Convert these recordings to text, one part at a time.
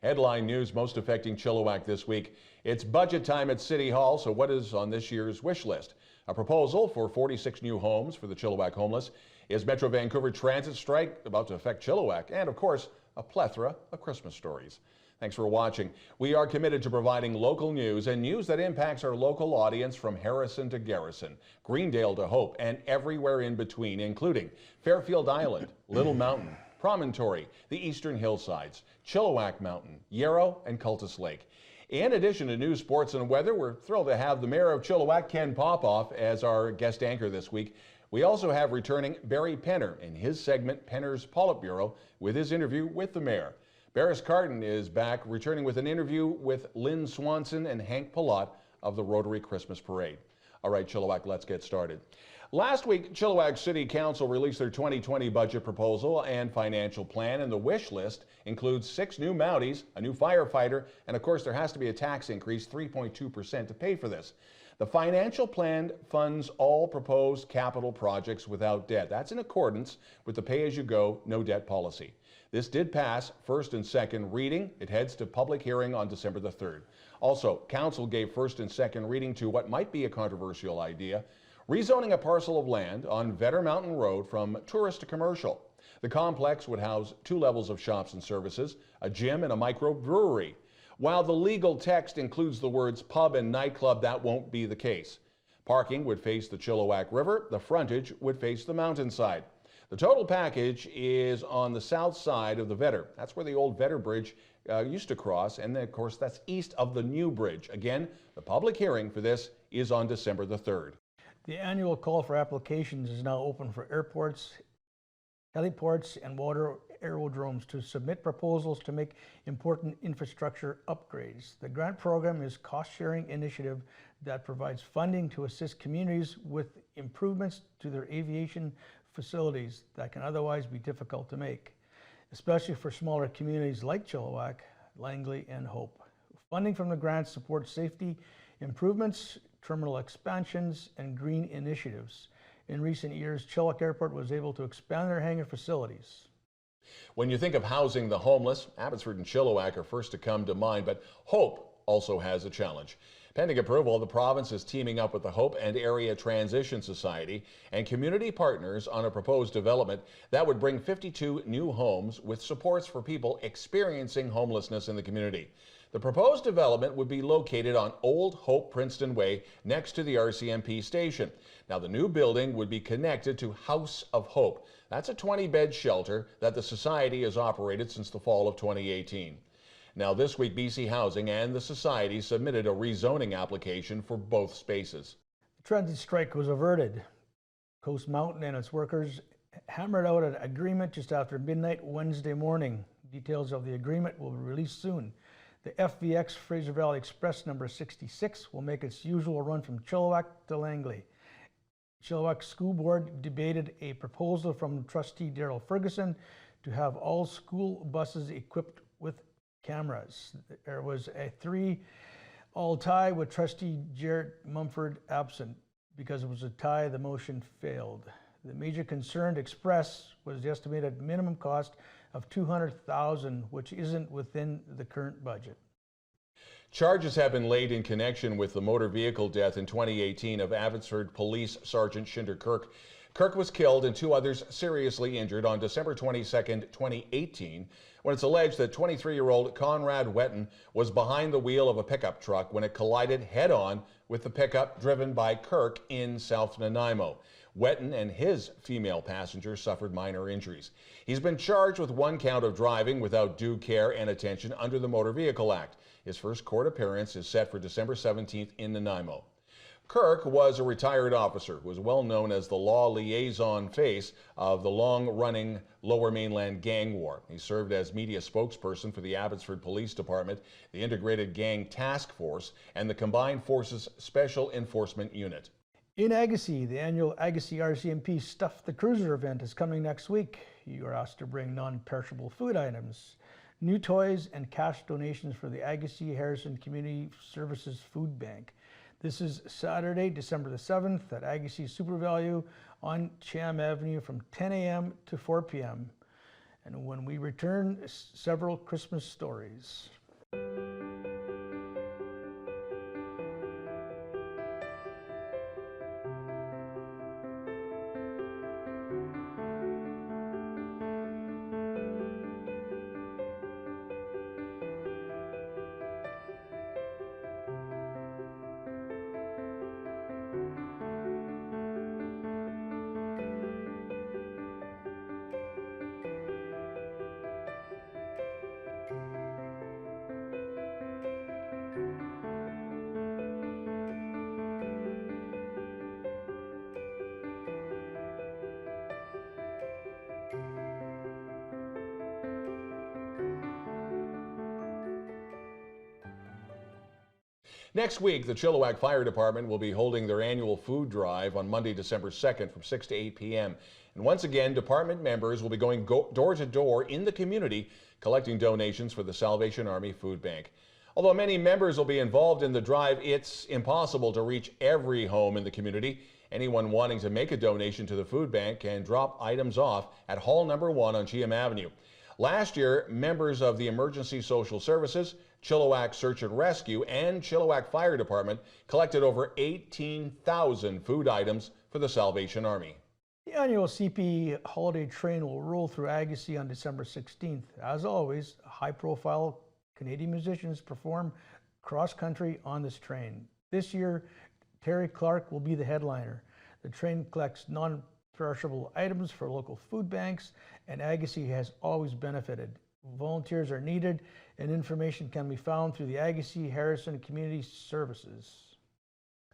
Headline news most affecting Chilliwack this week. It's budget time at City Hall, so what is on this year's wish list? A proposal for 46 new homes for the Chilliwack homeless. Is Metro Vancouver transit strike about to affect Chilliwack? And of course, a plethora of Christmas stories. Thanks for watching. We are committed to providing local news and news that impacts our local audience from Harrison to Garrison, Greendale to Hope, and everywhere in between, including Fairfield Island, Little Mountain, Promontory, the Eastern Hillsides, Chilliwack Mountain, Yarrow, and Cultus Lake. In addition to news, sports, and weather, we're thrilled to have the Mayor of Chilliwack, Ken Popove, as our guest anchor this week. We also have returning Barry Penner in his segment, Penner's Politburo, with his interview with the Mayor. Barris Carden is back, returning with an interview with Lynn Swanson and Hank Palat of the Rotary Christmas Parade. All right, Chilliwack, let's get started. Last week, Chilliwack City Council released their 2020 budget proposal and financial plan, and the wish list includes 6 new Mounties, a new firefighter, and of course there has to be a tax increase, 3.2%, to pay for this. The financial plan funds all proposed capital projects without debt. That's in accordance with the pay-as-you-go, no-debt policy. This did pass first and second reading. It heads to public hearing on December the 3rd. Also, Council gave first and second reading to what might be a controversial idea, rezoning a parcel of land on Vetter Mountain Road from tourist to commercial. The complex would house 2 levels of shops and services, a gym and a microbrewery. While the legal text includes the words pub and nightclub, that won't be the case. Parking would face the Chilliwack River. The frontage would face the mountainside. The total package is on the south side of the Vetter. That's where the old Vetter Bridge used to cross, and then, of course, that's east of the new bridge. Again, the public hearing for this is on December the 3rd. The annual call for applications is now open for airports, heliports, and water aerodromes to submit proposals to make important infrastructure upgrades. The grant program is a cost-sharing initiative that provides funding to assist communities with improvements to their aviation facilities that can otherwise be difficult to make, especially for smaller communities like Chilliwack, Langley, and Hope. Funding from the grant supports safety improvements, terminal expansions, and green initiatives. In recent years, Chilliwack Airport was able to expand their hangar facilities. When you think of housing the homeless, Abbotsford and Chilliwack are first to come to mind, but Hope also has a challenge. Pending approval, the province is teaming up with the Hope and Area Transition Society and community partners on a proposed development that would bring 52 new homes with supports for people experiencing homelessness in the community. The proposed development would be located on Old Hope Princeton Way next to the RCMP station. Now, the new building would be connected to House of Hope. That's a 20-bed shelter that the Society has operated since the fall of 2018. Now, this week, BC Housing and the Society submitted a rezoning application for both spaces. The transit strike was averted. Coast Mountain and its workers hammered out an agreement just after midnight Wednesday morning. Details of the agreement will be released soon. The FVX Fraser Valley Express number 66 will make its usual run from Chilliwack to Langley. Chilliwack School Board debated a proposal from trustee Daryl Ferguson to have all school buses equipped with cameras. There was a 3-all tie with trustee Jarrett Mumford absent. Because it was a tie, the motion failed. The major concern expressed was the estimated minimum cost of $200,000, which isn't within the current budget. Charges have been laid in connection with the motor vehicle death in 2018 of Abbotsford Police Sergeant Shinder Kirk. Kirk was killed and 2 others seriously injured on December 22, 2018, when it's alleged that 23-year-old Conrad Wetton was behind the wheel of a pickup truck when it collided head-on with the pickup driven by Kirk in South Nanaimo. Wetton and his female passenger suffered minor injuries. He's been charged with 1 count of driving without due care and attention under the Motor Vehicle Act. His first court appearance is set for December 17th in Nanaimo. Kirk was a retired officer who was well known as the law liaison face of the long-running Lower Mainland gang war. He served as media spokesperson for the Abbotsford Police Department, the Integrated Gang Task Force, and the Combined Forces Special Enforcement Unit. In Agassiz, the annual Agassiz RCMP Stuff the Cruiser event is coming next week. You are asked to bring non-perishable food items, new toys, and cash donations for the Agassiz Harrison Community Services Food Bank. This is Saturday, December the 7th at Agassiz Super Value on Cham Avenue from 10 a.m. to 4 p.m. And when we return, several Christmas stories. Next week, the Chilliwack Fire Department will be holding their annual food drive on Monday, December 2nd from 6 to 8 p.m. And once again, department members will be going door to door in the community collecting donations for the Salvation Army Food Bank. Although many members will be involved in the drive, it's impossible to reach every home in the community. Anyone wanting to make a donation to the food bank can drop items off at Hall Number 1 on Cheam Avenue. Last year, members of the Emergency Social Services, Chilliwack Search and Rescue, and Chilliwack Fire Department collected over 18,000 food items for the Salvation Army. The annual CP holiday train will roll through Agassiz on December 16th. As always, high-profile Canadian musicians perform cross-country on this train. This year, Terry Clark will be the headliner. The train collects non-perishable items for local food banks, and Agassiz has always benefited. Volunteers are needed, and information can be found through the Agassiz-Harrison Community Services.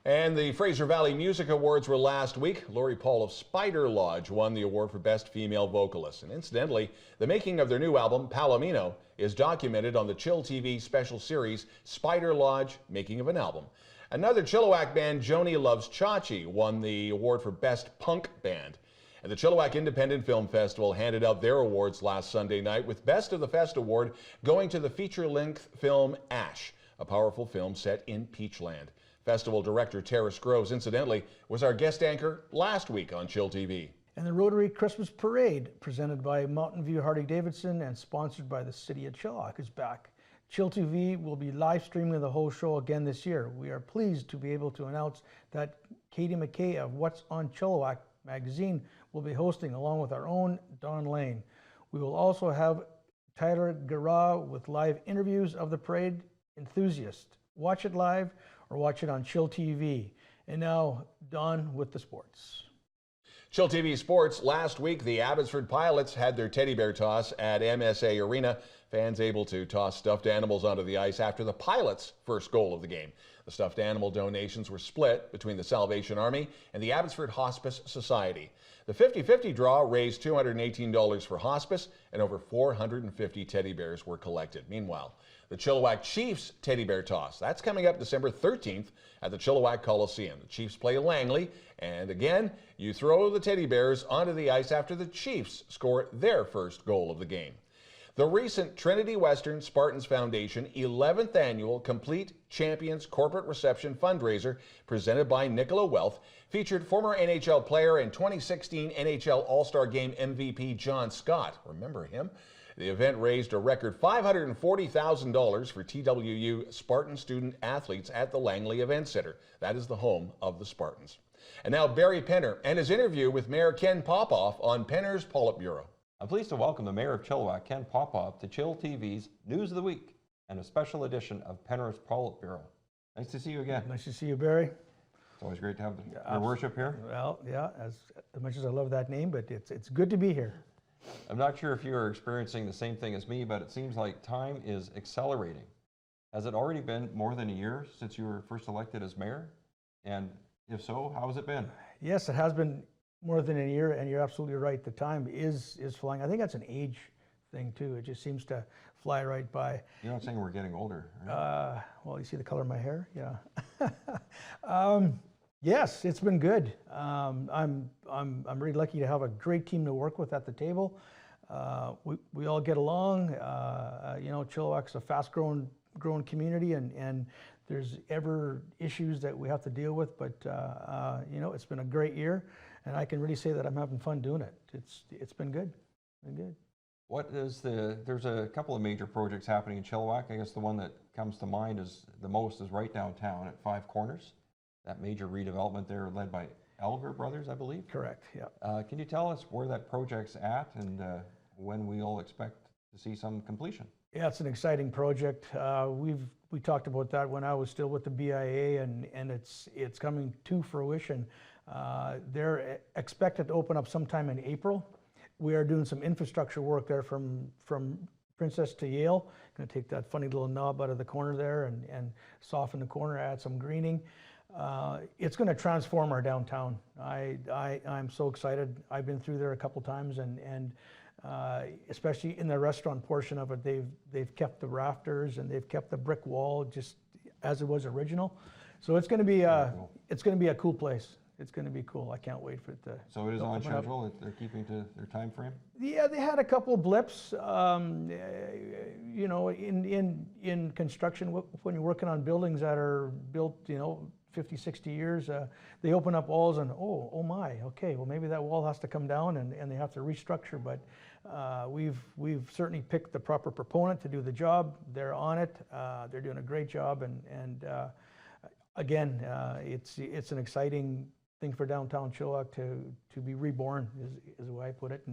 And the Fraser Valley Music Awards were last week. Lori Paul of Spider Lodge won the award for Best Female Vocalist. And incidentally, the making of their new album, Palomino, is documented on the chillTV special series, Spider Lodge, Making of an Album. Another Chilliwack band, Joni Loves Chachi, won the award for Best Punk Band. And the Chilliwack Independent Film Festival handed out their awards last Sunday night, with Best of the Fest award going to the feature-length film Ash, a powerful film set in Peachland. Festival director Terrace Groves, incidentally, was our guest anchor last week on chillTV. And the Rotary Christmas Parade, presented by Mountain View Harley-Davidson and sponsored by the City of Chilliwack, is back. chillTV will be live streaming the whole show again this year. We are pleased to be able to announce that Katie McKay of What's on Chilliwack magazine will be hosting, along with our own Don Lehn. We will also have Tyler Garra with live interviews of the parade enthusiasts. Watch it live or watch it on chillTV. And now, Don with the sports. chillTV Sports, last week the Abbotsford Pilots had their teddy bear toss at MSA Arena. Fans able to toss stuffed animals onto the ice after the Pilots' first goal of the game. The stuffed animal donations were split between the Salvation Army and the Abbotsford Hospice Society. The 50-50 draw raised $218 for hospice, and over 450 teddy bears were collected. Meanwhile, the Chilliwack Chiefs teddy bear toss, that's coming up December 13th at the Chilliwack Coliseum. The Chiefs play Langley, and again, you throw the teddy bears onto the ice after the Chiefs score their first goal of the game. The recent Trinity Western Spartans Foundation 11th Annual Complete Champions Corporate Reception Fundraiser, presented by Nicola Wealth, featured former NHL player and 2016 NHL All-Star Game MVP John Scott. Remember him? The event raised a record $540,000 for TWU Spartan student athletes at the Langley Event Center. That is the home of the Spartans. And now Barry Penner and his interview with Mayor Ken Popove on Penner's Politburo. I'm pleased to welcome the Mayor of Chilliwack, Ken Popove, to chillTV's News of the Week and a special edition of Penner's Politburo. Nice to see you again. Nice to see you, Barry. It's always great to have your worship here. Well, yeah, as much as I love that name, but it's good to be here. I'm not sure if you are experiencing the same thing as me, but it seems like time is accelerating. Has it already been more than a year since you were first elected as mayor? And if so, how has it been? Yes, it has been more than a year, and you're absolutely right. The time is flying. I think that's an age thing too. It just seems to fly right by. You're not saying we're getting older, right? Well, you see the color of my hair, yeah. Yes, it's been good. I'm really lucky to have a great team to work with at the table. We all get along. You know, Chilliwack's a fast-growing community, and there's ever issues that we have to deal with. But you know, it's been a great year, and I can really say that I'm having fun doing it. It's been good. Been good. There's a couple of major projects happening in Chilliwack. I guess the one that comes to mind is right downtown at Five Corners. That major redevelopment there led by Elger Brothers, I believe. Correct, yeah. Can you tell us where that project's at and when we'll expect to see some completion? Yeah, it's an exciting project. We talked about that when I was still with the BIA, and it's coming to fruition. They're expected to open up sometime in April. We are doing some infrastructure work there from Princess to Yale. Going to take that funny little knob out of the corner there and soften the corner, add some greening. It's going to transform our downtown. I'm so excited. I've been through there a couple times, and especially in the restaurant portion of it, they've kept the rafters and they've kept the brick wall just as it was original. So it's going to be it's going to be a cool place. It's going to be cool. I can't wait for it to. So it is on schedule. They're keeping to their time frame. Yeah, they had a couple of blips. You know, in construction, when you're working on buildings that are built, 50, 60 years, they open up walls and oh my, okay, well maybe that wall has to come down and they have to restructure. But we've certainly picked the proper proponent to do the job. They're on it. They're doing a great job, and again, it's an exciting thing for downtown Chilliwack to be reborn, is the way I put it.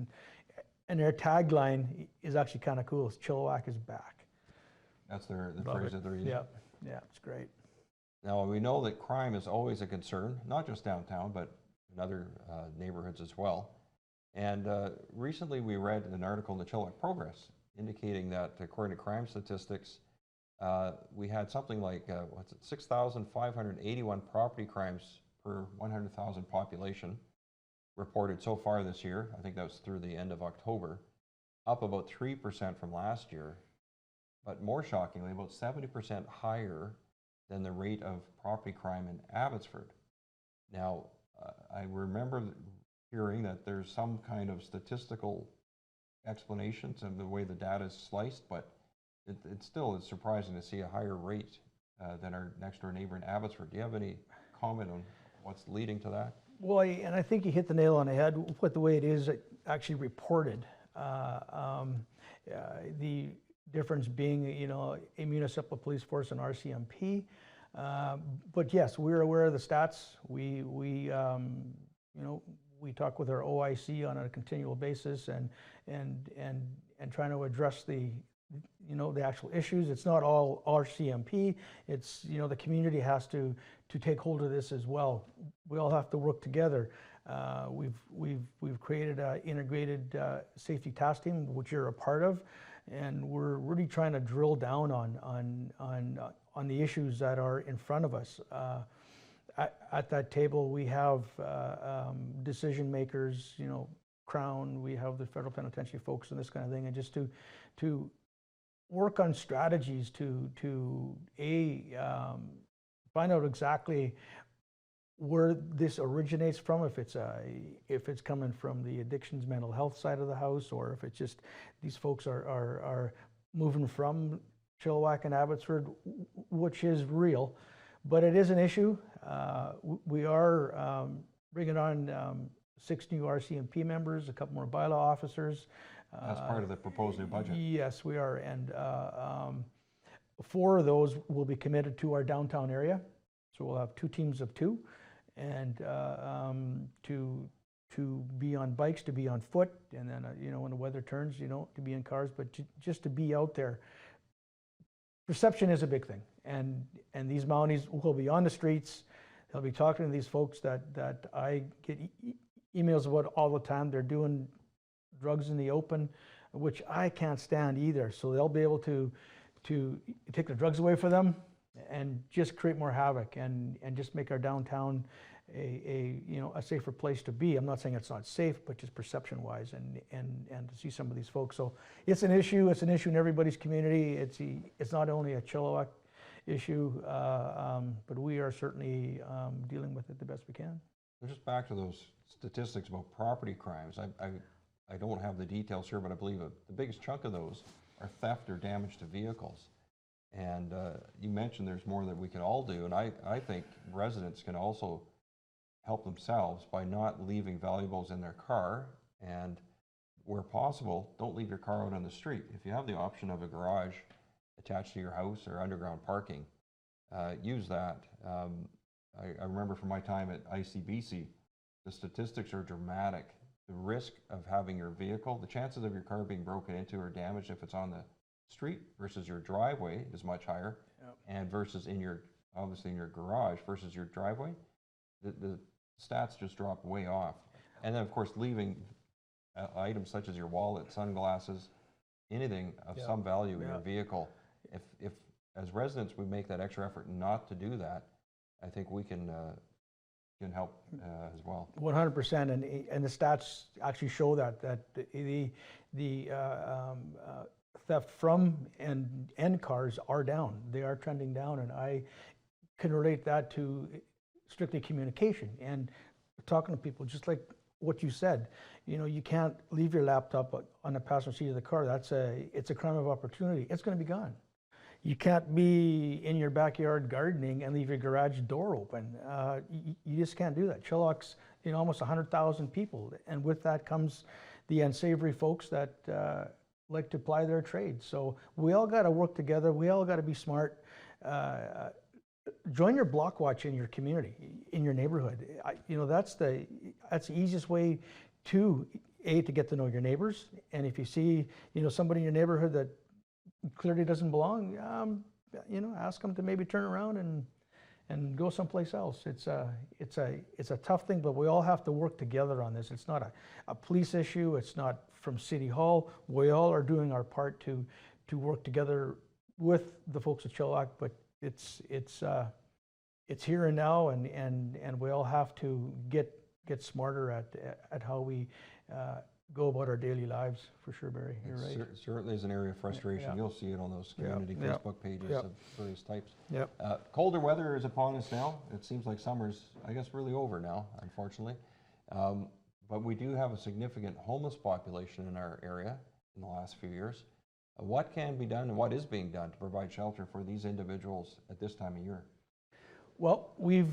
And their tagline is actually kind of cool. It's Chilliwack is back. That's the phrase that they're using. Yeah, it's great. Now, we know that crime is always a concern, not just downtown, but in other neighborhoods as well. And recently we read an article in the Chilliwack Progress indicating that according to crime statistics, we had something like 6,581 property crimes per 100,000 population reported so far this year. I think that was through the end of October, up about 3% from last year, but more shockingly, about 70% higher than the rate of property crime in Abbotsford. Now, I remember hearing that there's some kind of statistical explanation to the way the data is sliced, but it still is surprising to see a higher rate than our next door neighbor in Abbotsford. Do you have any comment on what's leading to that? Well, and I think you hit the nail on the head with the way it is actually reported. The difference being, a municipal police force and RCMP. But yes, we're aware of the stats. We talk with our OIC on a continual basis and trying to address the actual issues. It's not all RCMP. It's, the community has to take hold of this as well. We all have to work together. We've created an integrated safety task team, which you're a part of, and we're really trying to drill down on the issues that are in front of us. At that table, we have decision makers, Crown, we have the federal penitentiary folks and this kind of thing, and just to work on strategies to find out exactly where this originates from, if it's coming from the addictions mental health side of the house, or if it's just these folks are moving from Chilliwack and Abbotsford, which is real, but it is an issue. We are bringing on 6 new RCMP members, a couple more bylaw officers. That's part of the proposed new budget. Yes, we are, and 4 of those will be committed to our downtown area. So we'll have 2 teams of 2, and to be on bikes, to be on foot, and then when the weather turns, to be in cars, but just to be out there. Perception is a big thing, and these Mounties will be on the streets. They'll be talking to these folks that I get emails about all the time. They're doing drugs in the open, which I can't stand either. So they'll be able to take the drugs away from them and just create more havoc and just make our downtown a safer place to be. I'm not saying it's not safe, but just perception wise, and to see some of these folks. So it's an issue in everybody's community. It's not only a Chilliwack issue, but we are certainly dealing with it the best we can. Just back to those statistics about property crimes. I don't have the details here, but I believe the biggest chunk of those are theft or damage to vehicles. And you mentioned there's more that we can all do, and I think residents can also help themselves by not leaving valuables in their car. And where possible, don't leave your car out on the street. If you have the option of a garage attached to your house or underground parking, use that. I remember from my time at ICBC, the statistics are dramatic. The risk of having your vehicle, the chances of your car being broken into or damaged if it's on the street versus your driveway is much higher, and versus in your, obviously in your garage versus your driveway, the stats just drop way off. And then of course leaving items such as your wallet, sunglasses, anything of some value in your vehicle. If as residents we make that extra effort not to do that, I think we can help as well. 100%, and the stats actually show that the theft from and cars are down. They are trending down, and I can relate that to strictly communication and talking to people, just like what you said. You know, you can't leave your laptop on the passenger seat of the car. It's a crime of opportunity. It's going to be gone. You can't be in your backyard gardening and leave your garage door open. You just can't do that. Chilliwack's, you know, almost 100,000 people, and with that comes the unsavory folks that like to ply their trade. So we all got to work together. We all got to be smart. Join your block watch in your community, in your neighborhood. You know, that's the easiest way to get to know your neighbors. And if you see, you know, somebody in your neighborhood that clearly doesn't belong, you know, ask them to maybe turn around and go someplace else. It's a tough thing, but we all have to work together on this. It's not a police issue. It's not from City Hall. We all are doing our part to work together with the folks at Chilliwack, but it's here and now, and we all have to get smarter at how we go about our daily lives, for sure, Barry. You're right. Certainly is an area of frustration. You'll see it on those community Facebook pages of various types. Colder weather is upon us now. It seems like summer's, I guess, really over now, unfortunately. But we do have a significant homeless population in our area in the last few years. What can be done and what is being done to provide shelter for these individuals at this time of year? Well, we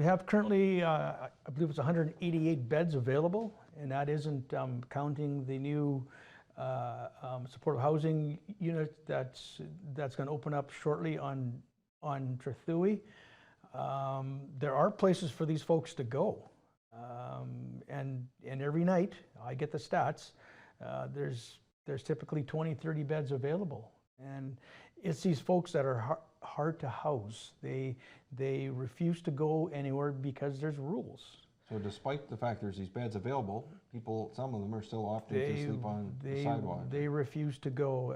have currently, I believe it's 188 beds available, and that isn't counting the new supportive housing unit that's going to open up shortly on Trethewey. There are places for these folks to go, and every night I get the stats. There's typically 20, 30 beds available, and it's these folks that are hard to house. They refuse to go anywhere because there's rules. So despite the fact there's these beds available, some of them are still opting to sleep on the sidewalk. They refuse to go.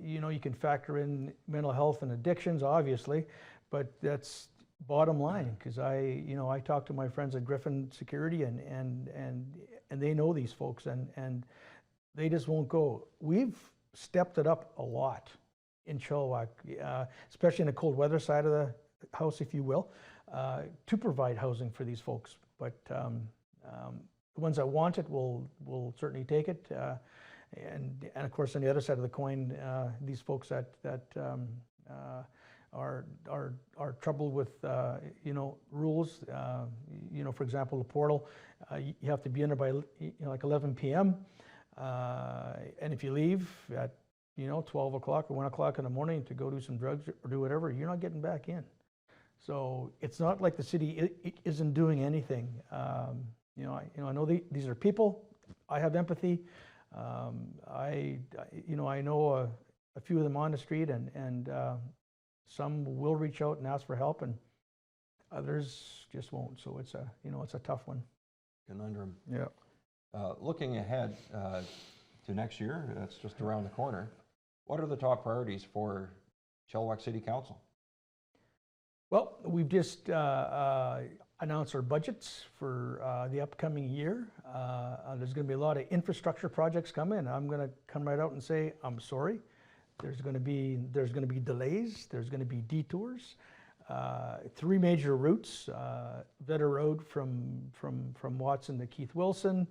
You know, you can factor in mental health and addictions, obviously, but that's bottom line, because I talk to my friends at Griffin Security, and they know these folks, and they just won't go. We've stepped it up a lot in Chilliwack, especially in the cold weather side of the house, if you will, to provide housing for these folks. But the ones that want it will certainly take it. And of course, on the other side of the coin, these folks that are troubled with rules. For example, the portal, you have to be in there by like 11 p.m. And if you leave at 12 o'clock or 1 o'clock in the morning to go do some drugs or do whatever, you're not getting back in. So it's not like the city isn't doing anything. I know these are people. I have empathy. I know a few of them on the street, and some will reach out and ask for help, and others just won't. So it's a tough one. Conundrum. Yeah. Looking ahead to next year, that's just around the corner. What are the top priorities for Chilliwack City Council? Well, we've just announced our budgets for the upcoming year. There's going to be a lot of infrastructure projects coming. I'm going to come right out and say I'm sorry. There's going to be delays. There's going to be detours. 3 major routes: Vetter Road from Watson to Keith Wilson,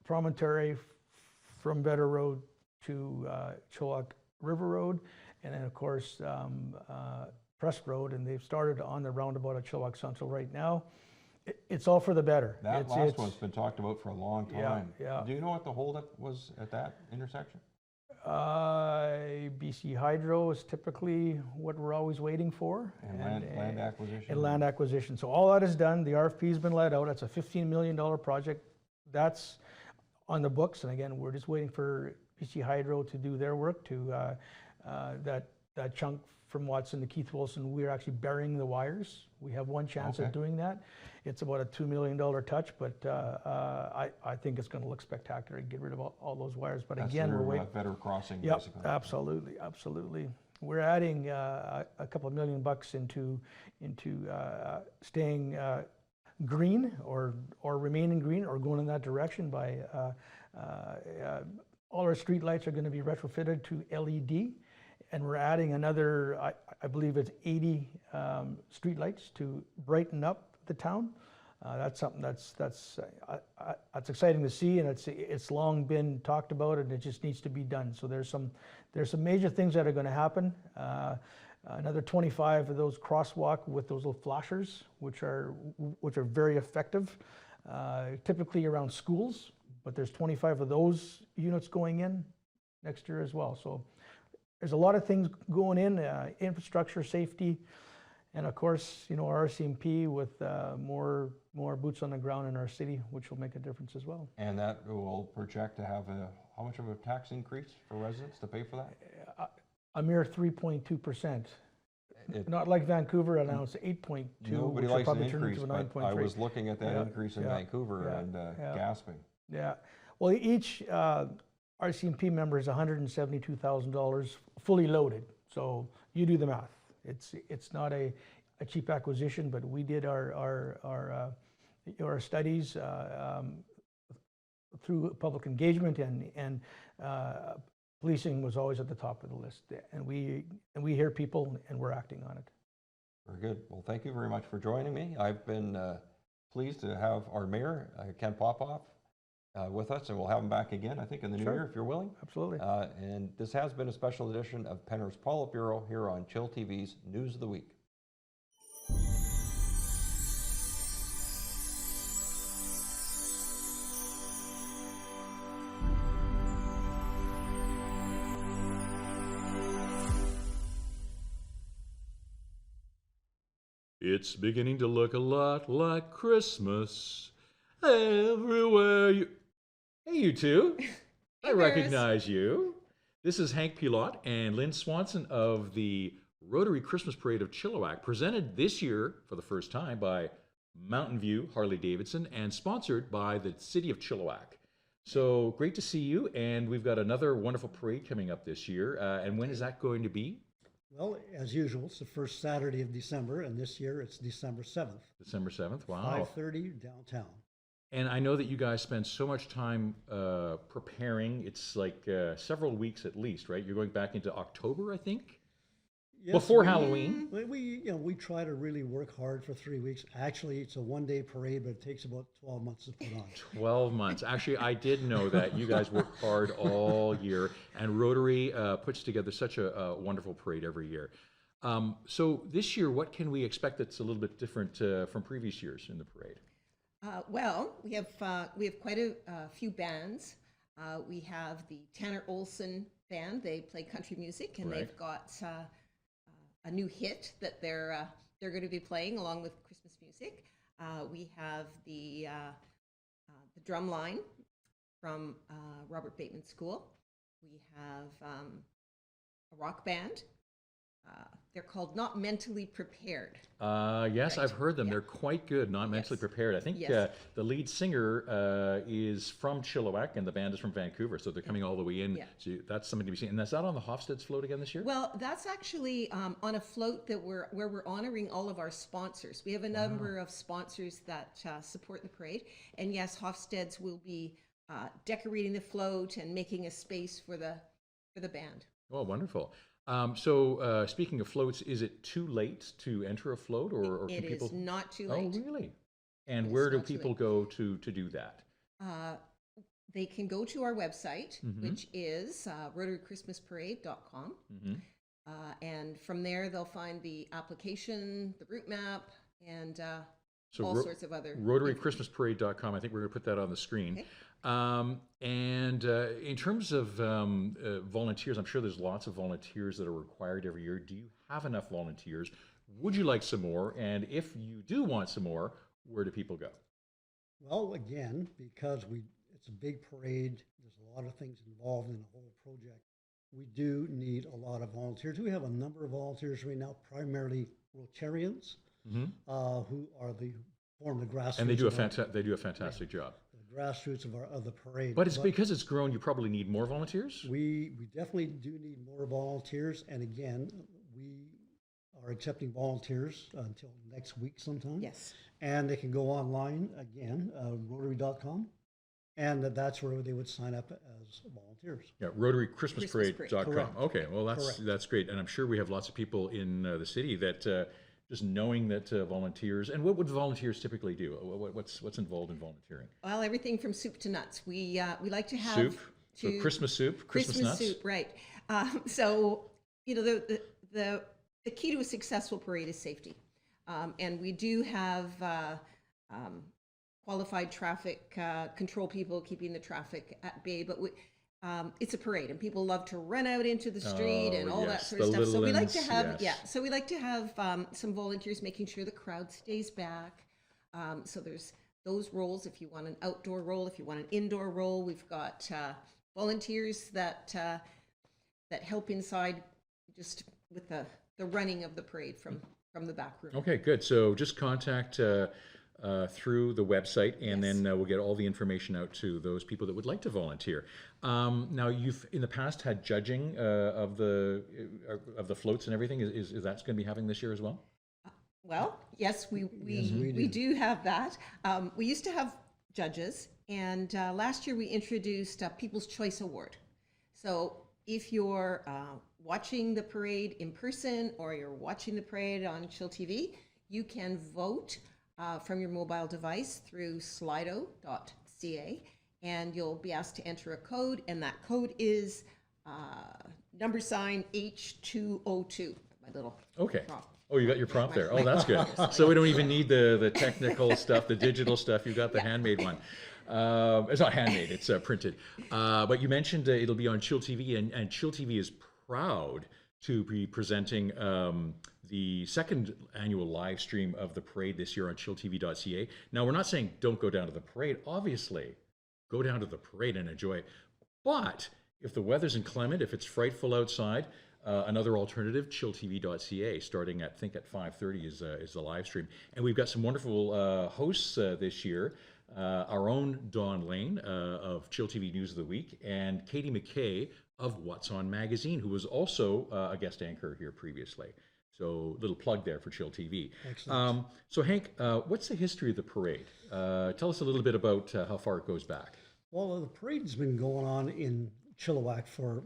Promontory from Vetter Road to Chilliwack River Road, and then of course Press Road. And they've started on the roundabout at Chilliwack Central right now. It's all for the better. That last one's been talked about for a long time. Yeah. Do you know what the holdup was at that intersection? BC Hydro is typically what we're always waiting for. And land acquisition? And land acquisition. So all that is done. The RFP's been let out. It's a $15 million project. That's on the books. And again, we're just waiting for BC Hydro to do their work to that chunk from Watson to Keith Wilson. We're actually burying the wires. We have one chance of doing that. It's about a $2 million touch, but I think it's going to look spectacular to get rid of all those wires. But That's again, we're waiting. Better crossing, Yep, basically. absolutely. We're adding a couple of $1 million into staying green or remaining green or going in that direction by all our street lights are going to be retrofitted to LED. And we're adding another, I believe it's 80 street lights to brighten up the town. That's something that's exciting to see, and it's long been talked about, and it just needs to be done. So there's some major things that are going to happen. Another 25 of those crosswalk with those little flashers, which are very effective, typically around schools. But there's 25 of those units going in next year as well. So there's a lot of things going in, infrastructure, safety, and of course, our RCMP with more boots on the ground in our city, which will make a difference as well. And that will project to have how much of a tax increase for residents to pay for that? A mere 3.2%. Not like Vancouver announced 8.2. Nobody likes an increase, but I was looking at that increase in Vancouver and gasping. Yeah. Well, each RCMP member is $172,000 fully loaded. So you do the math. It's not a cheap acquisition, but we did our studies through public engagement, and policing was always at the top of the list. And we hear people, and we're acting on it. Very good. Well, thank you very much for joining me. I've been pleased to have our mayor, Ken Popove, with us, and we'll have him back again, I think, in the new year, if you're willing. Absolutely. And this has been a special edition of Penrith's Politburo here on chillTV's News of the Week. It's beginning to look a lot like Christmas everywhere you... Hey, you two. I recognize you. This is Hank Pilot and Lynn Swanson of the Rotary Christmas Parade of Chilliwack, presented this year for the first time by Mountain View Harley-Davidson and sponsored by the City of Chilliwack. So great to see you, and we've got another wonderful parade coming up this year. And when is that going to be? Well, as usual, it's the first Saturday of December, and this year it's December 7th. December 7th, wow. 5:30 downtown. And I know that you guys spend so much time preparing. It's like several weeks at least, right? You're going back into October, I think? Yes, Before Halloween? We try to really work hard for 3 weeks. Actually, it's a one-day parade, but it takes about 12 months to put on. 12 months. Actually, I did know that. You guys work hard all year, and Rotary puts together such a wonderful parade every year. So this year, what can we expect that's a little bit different from previous years in the parade? Well, we have quite a few bands. We have the Tanner Olson band. They play country music, and they've got a new hit that they're going to be playing along with Christmas music. We have the drum line from Robert Bateman School. We have a rock band. They're called Not Mentally Prepared. Yes, Right. I've heard them. Yeah. They're quite good, not mentally prepared. I think Yes. the lead singer is from Chilliwack, and the band is from Vancouver, so they're coming all the way in. Yeah. So that's something to be seen. And is that on the Hofstede's float again this year? Well, that's actually on a float that where we're honoring all of our sponsors. We have a number of sponsors that support the parade, and yes, Hofstede's will be decorating the float and making a space for the band. Oh, wonderful. So speaking of floats, is it too late to enter a float, or can It people? is not too Oh, late. really? And It is where do not too people late. go to do that? They can go to our website, Mhm. which is rotarychristmasparade.com. Mm-hmm. And from there, they'll find the application, the route map, and So all sorts of other. RotaryChristmasParade.com. I think we're going to put that on the screen. Okay. In terms of volunteers, I'm sure there's lots of volunteers that are required every year. Do you have enough volunteers? Would you like some more? And if you do want some more, where do people go? Well, again, because it's a big parade, there's a lot of things involved in the whole project. We do need a lot of volunteers. We have a number of volunteers right now, primarily Rotarians, who form the grassroots. And they do a fantastic job. The grassroots of the parade. But it's because it's grown, you probably need more volunteers? We definitely do need more volunteers. And again, we are accepting volunteers until next week sometime. Yes. And they can go online again, Rotary.com. And that's where they would sign up as volunteers. Yeah, RotaryChristmasParade.com. Correct. Okay, well that's great, and I'm sure we have lots of people in the city that just knowing that volunteers. And what would volunteers typically do? What's involved in volunteering? Well, everything from soup to nuts. We like to have Soup. So Christmas soup, Christmas nuts. soup, right? So the key to a successful parade is safety, and we do have. Qualified traffic control people keeping the traffic at bay, but it's a parade and people love to run out into the street and all that sort of stuff. So we like to have, so we like to have some volunteers making sure the crowd stays back. So there's those roles. If you want an outdoor role, if you want an indoor role, we've got volunteers that help inside just with the running of the parade from the back room. Okay, good. So just contact through the website, and then we'll get all the information out to those people that would like to volunteer. Now, you've in the past had judging of the floats and everything. Is that going to be happening this year as well? Well, yes, we do have that. We used to have judges, and last year we introduced a People's Choice Award. So if you're watching the parade in person or you're watching the parade on chillTV, you can vote from your mobile device through slido.ca, and you'll be asked to enter a code, and that code is $H202. My little prop. Oh, you got your prompt there. Oh, that's good. So we don't even need the technical stuff, the digital stuff. You've got the handmade one. It's not handmade, it's printed. But you mentioned it'll be on chillTV, and chillTV is proud to be presenting the second annual live stream of the parade this year on chilltv.ca. Now, we're not saying don't go down to the parade. Obviously, go down to the parade and enjoy it. But if the weather's inclement, if it's frightful outside, another alternative, chilltv.ca, starting at 5:30 is the live stream. And we've got some wonderful hosts this year. Our own Don Lehn of chillTV News of the Week, and Katie McKay of What's On Magazine, who was also a guest anchor here previously. So little plug there for chillTV. Excellent. So Hank, what's the history of the parade? Tell us a little bit about how far it goes back. Well, the parade's been going on in Chilliwack for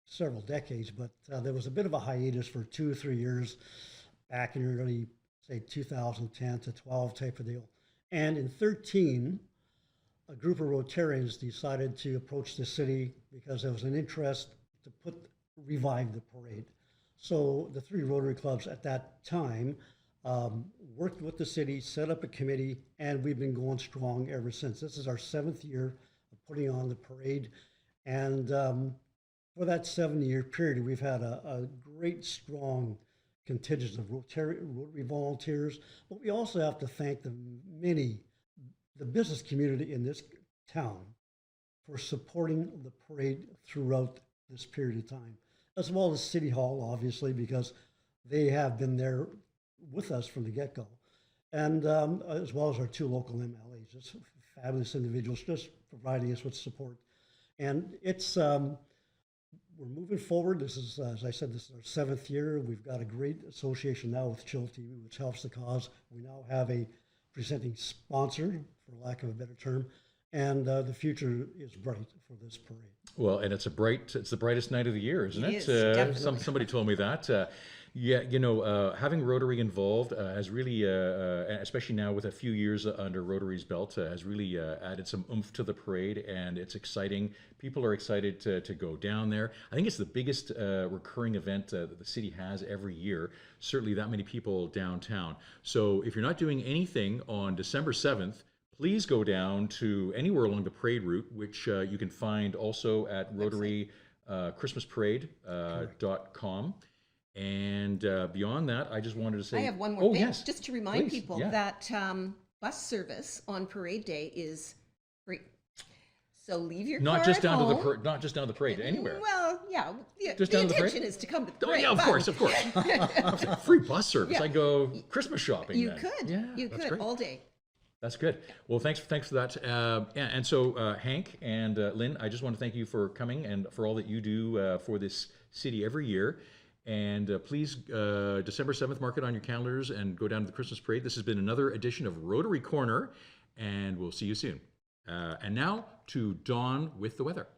several decades, but there was a bit of a hiatus for 2 or 3 years back in early, say, 2010 to 12 type of deal. And in 13, a group of Rotarians decided to approach the city because there was an interest to revive the parade. So the 3 Rotary clubs at that time worked with the city, set up a committee, and we've been going strong ever since. This is our 7th year of putting on the parade. And for that 7-year period, we've had a great, strong contingent of Rotary volunteers, but we also have to thank the business community in this town for supporting the parade throughout this period of time, as well as City Hall, obviously, because they have been there with us from the get-go, and as well as our 2 local MLAs, just fabulous individuals, just providing us with support. And it's we're moving forward. This is, as I said, this is our 7th year. We've got a great association now with chillTV, which helps the cause. We now have a presenting sponsor, for lack of a better term, and the future is bright for this parade. Well, and it's the brightest night of the year, isn't it? It is, Somebody told me that. Yeah, having Rotary involved has really, especially now with a few years under Rotary's belt, has really added some oomph to the parade, and it's exciting. People are excited to go down there. I think it's the biggest recurring event that the city has every year, certainly that many people downtown. So if you're not doing anything on December 7th, please go down to anywhere along the parade route, which you can find also at Rotary ChristmasParade.com. And beyond that, I just wanted to say... I have one more thing, yes. just to remind Please, people yeah. that bus service on parade day is free. So leave your Not car just at down home. to the not just down the parade, anywhere. Well, yeah, Just the down the parade? intention is to come to the Oh, parade. yeah, of but course. Free bus service. Yeah. I go Christmas shopping. You then. could, Yeah, you that's could great. all day. That's good. Well, thanks for that. And so Hank and Lynn, I just want to thank you for coming and for all that you do for this city every year. And please, December 7th, mark it on your calendars and go down to the Christmas parade. This has been another edition of Rotary Corner, and we'll see you soon. And now to Dawn with the weather.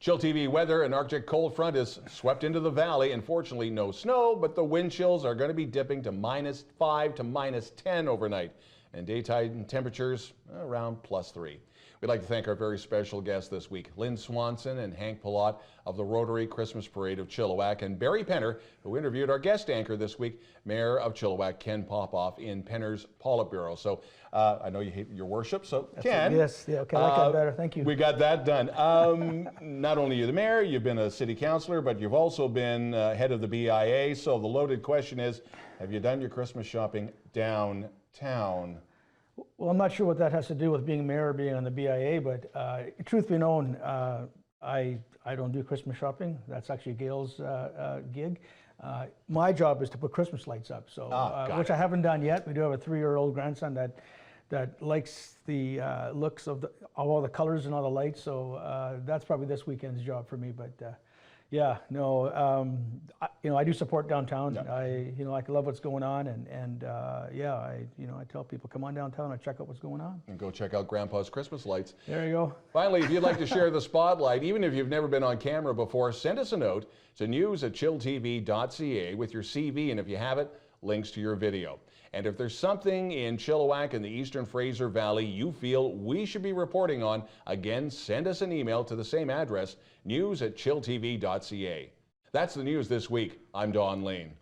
chillTV weather, an Arctic cold front is swept into the valley. Unfortunately, no snow, but the wind chills are going to be dipping to -5 to -10 overnight. And daytime temperatures around +3. We'd like to thank our very special guests this week, Lynn Swanson and Hank Pilot of the Rotary Christmas Parade of Chilliwack, and Barry Penner, who interviewed our guest anchor this week, Mayor of Chilliwack, Ken Popove, in Penner's Politburo. So I know you hate your worship, so Ken. Yes, yeah, okay, I like that better. Thank you. We got that done. Not only are you the mayor, you've been a city councilor, but you've also been head of the BIA. So the loaded question is, have you done your Christmas shopping downtown? Well, I'm not sure what that has to do with being mayor or being on the BIA, but truth be known, I don't do Christmas shopping. That's actually Gail's gig. My job is to put Christmas lights up, so which I haven't done yet. We do have a 3-year-old grandson that likes the looks of all the colors and all the lights, so that's probably this weekend's job for me. But yeah, no, I do support downtown. Yeah. I love what's going on, and yeah, I tell people, come on downtown and check out what's going on. And go check out Grandpa's Christmas lights. There you go. Finally, if you'd like to share the spotlight, even if you've never been on camera before, send us a note to news@chilltv.ca with your CV, and if you have it, links to your video. And if there's something in Chilliwack and the Eastern Fraser Valley you feel we should be reporting on, again, send us an email to the same address, news@chilltv.ca. That's the news this week. I'm Don Lehn.